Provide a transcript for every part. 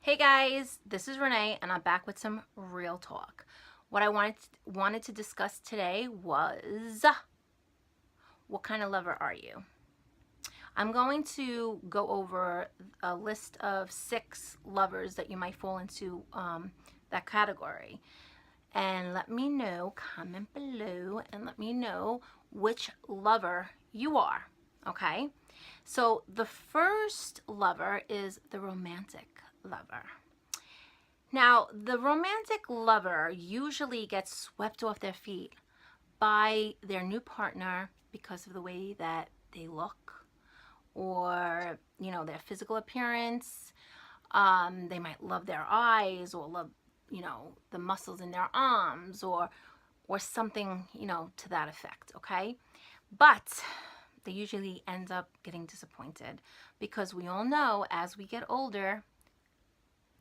Hey guys, this is Renee and I'm back with some real talk. What I wanted to discuss today was, what kind of lover are you? I'm going to go over a list of 6 lovers that you might fall into that category. And let me know, comment below, and let me know which lover you are, okay? So the first lover is the romantic lover. Now, the romantic lover usually gets swept off their feet by their new partner because of the way that they look or, their physical appearance. They might love their eyes or love, the muscles in their arms or something, to that effect, okay? But they usually end up getting disappointed because we all know as we get older,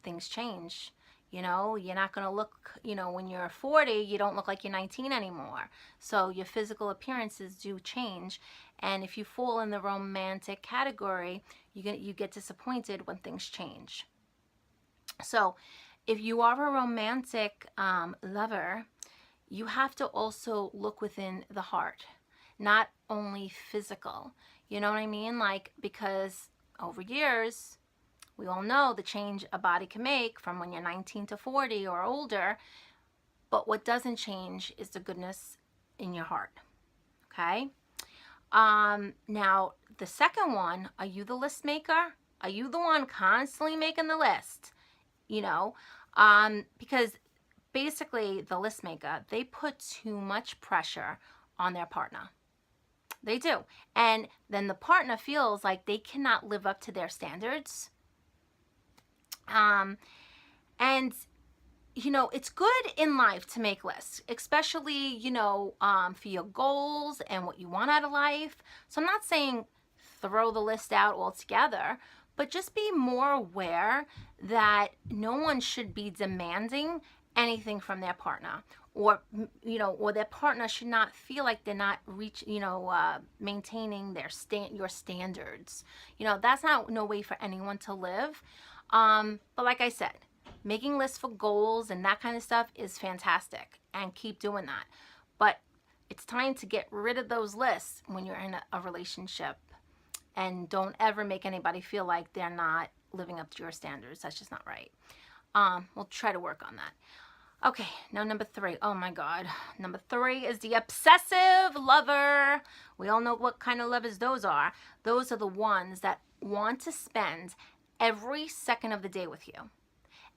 things change. You're not going to look, when you're 40, you don't look like you're 19 anymore. So your physical appearances do change. And if you fall in the romantic category, you get disappointed when things change. So if you are a romantic lover, you have to also look within the heart, not only physical. You know what I mean? Like, because over years, we all know the change a body can make from when you're 19 to 40 or older, but what doesn't change is the goodness in your heart, okay? Now, the second one, are you the list maker? Are you the one constantly making the list? Because basically the list maker, they put too much pressure on their partner. They do. And then the partner feels like they cannot live up to their standards. And it's good in life to make lists, especially, for your goals and what you want out of life. So I'm not saying throw the list out altogether, but just be more aware that no one should be demanding anything from their partner, or their partner should not feel like they're not maintaining your standards. That's not no way for anyone to live. But like I said, making lists for goals and that kind of stuff is fantastic, and keep doing that. But it's time to get rid of those lists when you're in a relationship, and don't ever make anybody feel like they're not living up to your standards. That's just not right. We'll try to work on that. Okay, now number 3. Oh my God. Number 3 is the obsessive lover. We all know what kind of lovers those are. Those are the ones that want to spend every second of the day with you.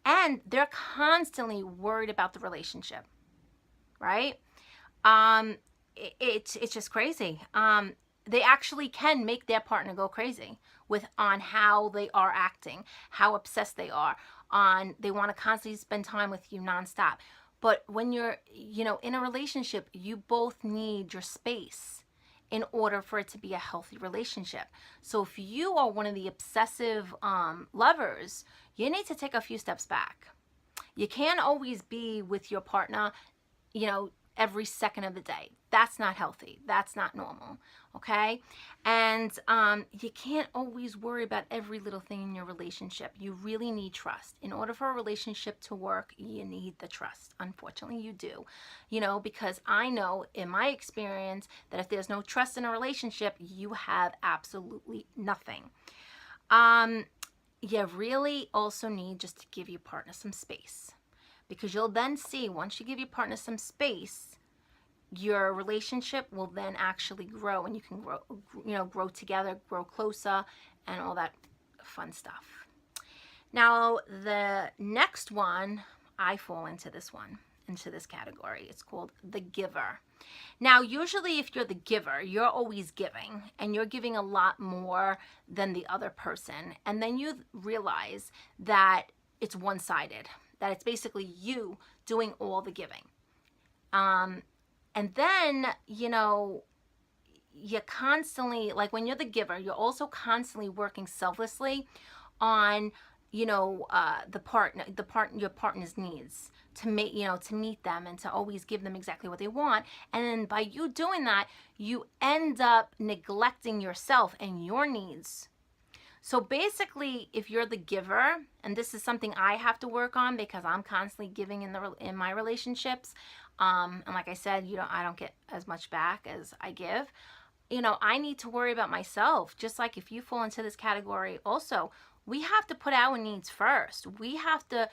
And they're constantly worried about the relationship, right? It's just crazy. They actually can make their partner go crazy on how they are acting, how obsessed they are, they want to constantly spend time with you nonstop. But when you're, in a relationship, you both need your space in order for it to be a healthy relationship. So if you are one of the obsessive lovers, you need to take a few steps back. You can't always be with your partner, every second of the day. That's not healthy. That's not normal, okay? And you can't always worry about every little thing in your relationship. You really need trust. In order for a relationship to work, you need the trust. Unfortunately, you do. Because I know in my experience that if there's no trust in a relationship, you have absolutely nothing. You really also need just to give your partner some space. Because you'll then see, once you give your partner some space, your relationship will then actually grow, and you can grow together, grow closer, and all that fun stuff. Now, the next one, I fall into this category. It's called the giver. Now, usually if you're the giver, you're always giving, and you're giving a lot more than the other person. And then you realize that it's one-sided, that it's basically you doing all the giving. And then, you're constantly, like when you're the giver, you're also constantly working selflessly on, your partner's needs to meet them and to always give them exactly what they want. And then by you doing that, you end up neglecting yourself and your needs. So basically, if you're the giver, and this is something I have to work on because I'm constantly giving in my relationships, and like I said, I don't get as much back as I give. I need to worry about myself. Just like if you fall into this category also, we have to put our needs first. We have to,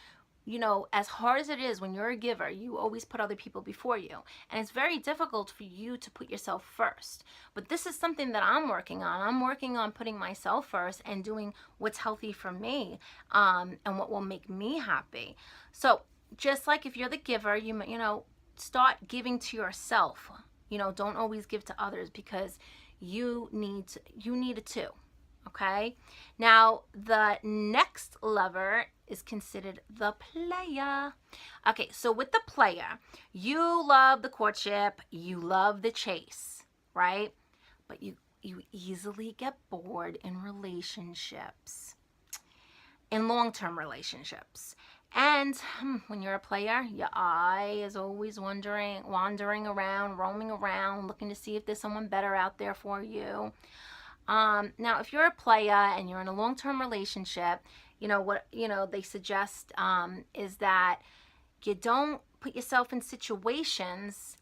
as hard as it is when you're a giver, you always put other people before you. And it's very difficult for you to put yourself first. But this is something that I'm working on. I'm working on putting myself first and doing what's healthy for me, and what will make me happy. So just like if you're the giver, start giving to yourself. Don't always give to others because you need it too. Okay. Now the next lover is considered the player. Okay, so with the player, you love the courtship, you love the chase, right? But you easily get bored in relationships, in long-term relationships. And when you're a player, your eye is always wandering around, roaming around, looking to see if there's someone better out there for you. Now, if you're a player and you're in a long-term relationship, what they suggest is that you don't put yourself in situations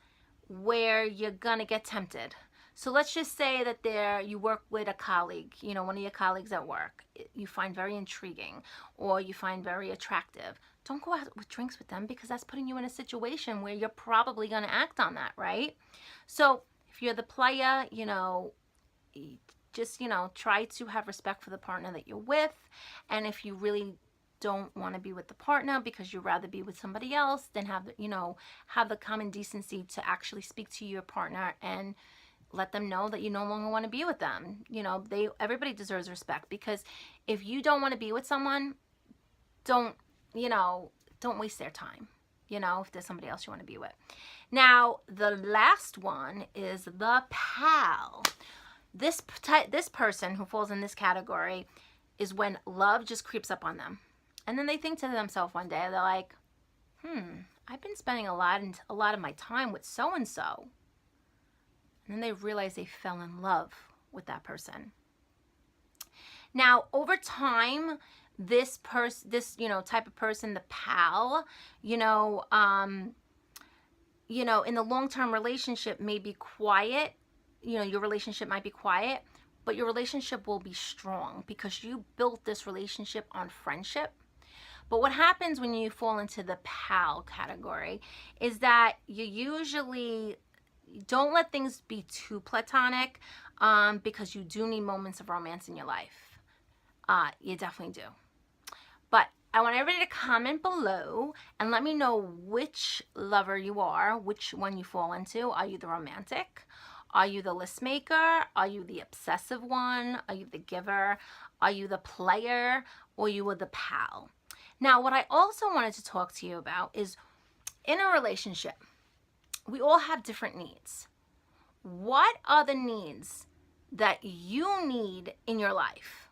where you're gonna get tempted. So let's just say that you work with a colleague, one of your colleagues at work, you find very intriguing or you find very attractive. Don't go out with drinks with them because that's putting you in a situation where you're probably going to act on that, right? So if you're the player, just, try to have respect for the partner that you're with. And if you really don't want to be with the partner because you'd rather be with somebody else, then have the common decency to actually speak to your partner and let them know that you no longer want to be with them. Everybody deserves respect, because if you don't want to be with someone, don't waste their time, if there's somebody else you want to be with. Now, the last one is the pal. This person who falls in this category is when love just creeps up on them. And then they think to themselves one day, they're like, I've been spending a lot of my time with so-and-so. And then they realize they fell in love with that person. Now, over time, this type of person, the pal, in the long-term relationship may be quiet. Your relationship might be quiet, but your relationship will be strong because you built this relationship on friendship. But what happens when you fall into the pal category is that you usually don't let things be too platonic, because you do need moments of romance in your life. You definitely do. But I want everybody to comment below and let me know which lover you are, which one you fall into. Are you the romantic? Are you the list maker? Are you the obsessive one? Are you the giver? Are you the player? Or you were the pal? Now, what I also wanted to talk to you about is, in a relationship, we all have different needs. What are the needs that you need in your life?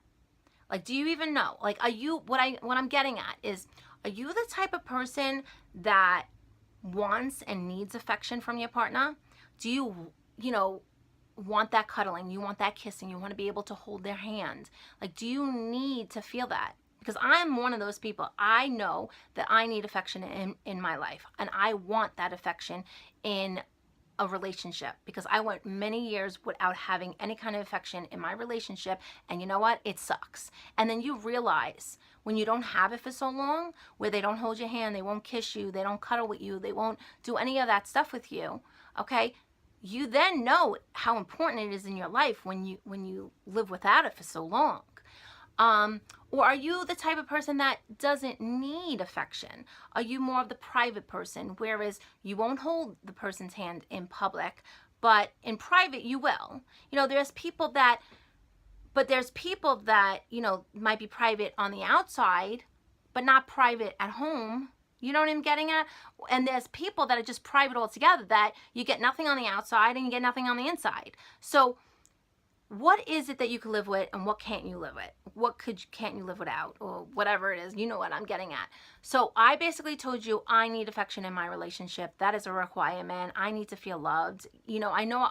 Like, do you even know? Like, are you, what I'm getting at is, are you the type of person that wants and needs affection from your partner? Do you, want that cuddling? You want that kissing? You want to be able to hold their hand? Like, do you need to feel that? Because I'm one of those people. I know that I need affection in my life, and I want that affection in a relationship, because I went many years without having any kind of affection in my relationship, and you know what? It sucks. And then you realize when you don't have it for so long, where they don't hold your hand, they won't kiss you, they don't cuddle with you, they won't do any of that stuff with you, okay? You then know how important it is in your life when you live without it for so long. Or are you the type of person that doesn't need affection? Are you more of the private person, whereas you won't hold the person's hand in public, but in private you will? There's people that might be private on the outside, but not private at home. You know what I'm getting at? And there's people that are just private altogether, that you get nothing on the outside and you get nothing on the inside. So what is it that you can live with and what can't you live with? What can't you live without, or whatever it is? You know what I'm getting at. So I basically told you I need affection in my relationship. That is a requirement. I need to feel loved. I know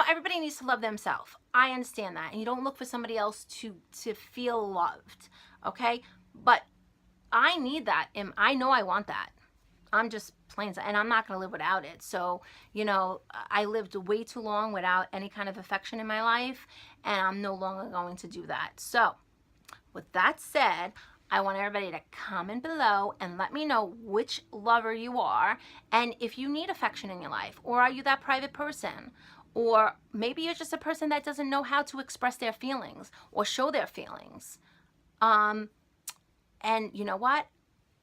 everybody needs to love themselves. I understand that. And you don't look for somebody else to feel loved. Okay? But I need that, and I know I want that. I'm just plain, and I'm not going to live without it. So, I lived way too long without any kind of affection in my life, and I'm no longer going to do that. So, with that said, I want everybody to comment below and let me know which lover you are, and if you need affection in your life, or are you that private person? Or maybe you're just a person that doesn't know how to express their feelings or show their feelings. And you know what?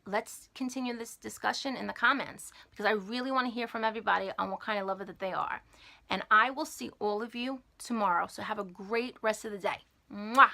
Let's continue this discussion in the comments, because I really want to hear from everybody on what kind of lover that they are. And I will see all of you tomorrow. So have a great rest of the day. Mwah!